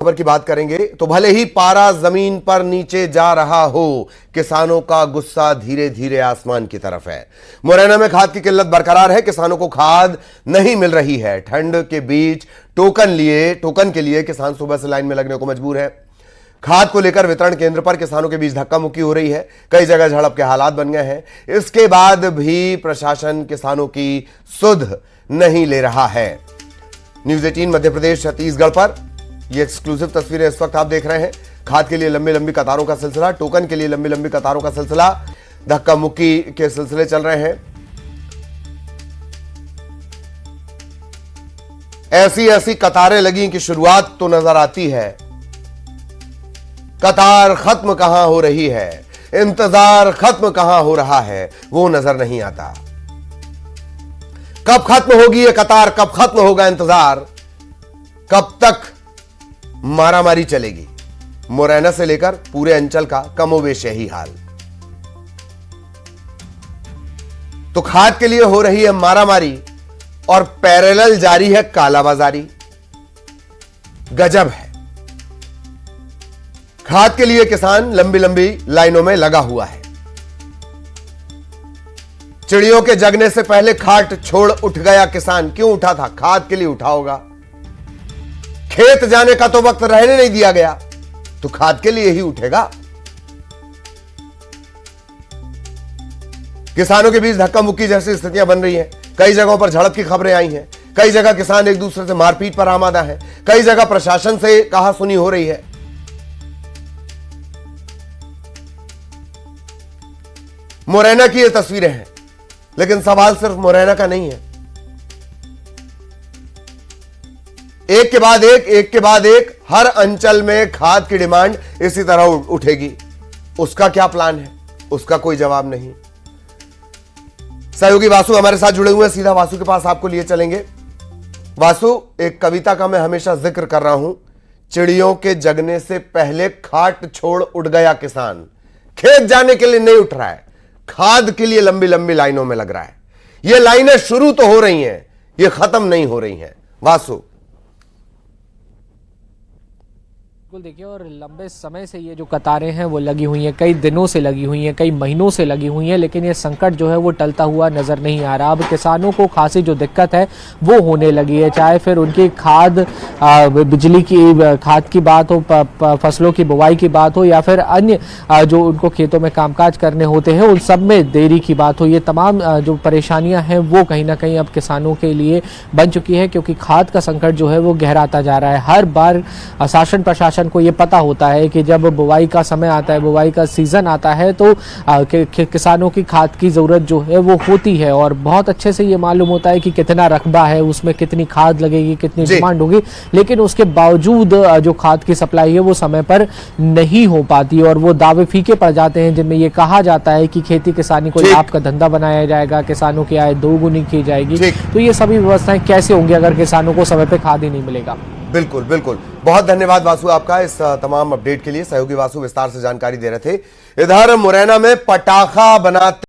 खबर की बात करेंगे तो भले ही पारा जमीन पर नीचे जा रहा हो, किसानों का गुस्सा धीरे धीरे आसमान की तरफ है। मुरैना में खाद की किल्लत बरकरार है। किसानों को खाद नहीं मिल रही है। ठंड के बीच टोकन के लिए किसान सुबह से लाइन में लगने को मजबूर है। खाद को लेकर वितरण केंद्र पर किसानों के बीच धक्का मुक्की हो रही है। कई जगह झड़प के हालात बन गए हैं। इसके बाद भी प्रशासन किसानों की सुध नहीं ले रहा है। न्यूज 18 मध्य प्रदेश छत्तीसगढ़ पर ये एक्सक्लूसिव तस्वीरें इस वक्त आप देख रहे हैं। खाद के लिए लंबी लंबी कतारों का सिलसिला, टोकन के लिए लंबी लंबी कतारों का सिलसिला, धक्का मुक्की के सिलसिले चल रहे हैं। ऐसी ऐसी कतारें लगी कि शुरुआत तो नजर आती है, कतार खत्म कहां हो रही है, इंतजार खत्म कहां हो रहा है, वो नजर नहीं आता। कब खत्म होगी ये कतार, कब खत्म होगा इंतजार, कब तक मारामारी चलेगी। मुरैना से लेकर पूरे अंचल का कमोबेश यही हाल। तो खाद के लिए हो रही है मारामारी और पैरेलल जारी है कालाबाजारी। गजब है। खाद के लिए किसान लंबी लंबी लाइनों में लगा हुआ है। चिड़ियों के जगने से पहले खाट छोड़ उठ गया किसान। क्यों उठा था? खाद के लिए उठा होगा। खेत जाने का तो वक्त रहने नहीं दिया गया, तो खाद के लिए ही उठेगा। किसानों के बीच धक्का मुक्की जैसी स्थितियां बन रही हैं। कई जगहों पर झड़प की खबरें आई हैं। कई जगह किसान एक दूसरे से मारपीट पर आमादा है। कई जगह प्रशासन से कहा सुनी हो रही है। मुरैना की ये तस्वीरें हैं, लेकिन सवाल सिर्फ मुरैना का नहीं है। एक के बाद एक हर अंचल में खाद की डिमांड इसी तरह उठेगी। उसका क्या प्लान है? उसका कोई जवाब नहीं। सहयोगी वासु हमारे साथ जुड़े हुए हैं। सीधा वासु के पास आपको लिए चलेंगे। वासु, एक कविता का मैं हमेशा जिक्र कर रहा हूं, चिड़ियों के जगने से पहले खाट छोड़ उठ गया किसान। खेत जाने के लिए नहीं उठ रहा है, खाद के लिए लंबी लंबी लाइनों में लग रहा है। ये लाइनें शुरू तो हो रही हैं, ये खत्म नहीं हो रही हैं। वासु, बिल्कुल देखिए, और लंबे समय से ये जो कतारें हैं वो लगी हुई हैं, कई दिनों से लगी हुई हैं, कई महीनों से लगी हुई हैं, लेकिन ये संकट जो है वो टलता हुआ नज़र नहीं आ रहा। अब किसानों को खासी जो दिक्कत है वो होने लगी है, चाहे फिर उनकी बिजली की खाद की बात हो, फसलों की बुवाई की बात हो, या फिर अन्य जो उनको खेतों में कामकाज करने होते हैं उन सब में देरी की बात हो। ये तमाम जो परेशानियाँ हैं वो कहीं ना कहीं अब किसानों के लिए बन चुकी है, क्योंकि खाद का संकट जो है वो गहराता जा रहा है। हर बार शासन प्रशासन को ये पता होता है कि जब बुवाई का समय आता है, बुवाई का सीजन आता है, तो किसानों की खाद की जरूरत जो है वो होती है, और बहुत अच्छे से ये मालूम होता है कि कितना रकबा है, उसमें कितनी खाद लगेगी, कितनी डिमांड होगी, लेकिन उसके बावजूद जो खाद की सप्लाई है वो समय पर नहीं हो पाती, और वो दावे फीके पड़ जाते हैं जिनमें ये कहा जाता है कि खेती किसानी को लाभ का धंधा बनाया जाएगा, किसानों की आय दोगुनी की जाएगी। तो ये सभी व्यवस्थाएं कैसे होंगी अगर किसानों को समय पर खाद ही नहीं मिलेगा? बिल्कुल बिल्कुल। बहुत धन्यवाद वासु आपका इस तमाम अपडेट के लिए। सहयोगी वासु विस्तार से जानकारी दे रहे थे। इधर मुरैना में पटाखा बनाते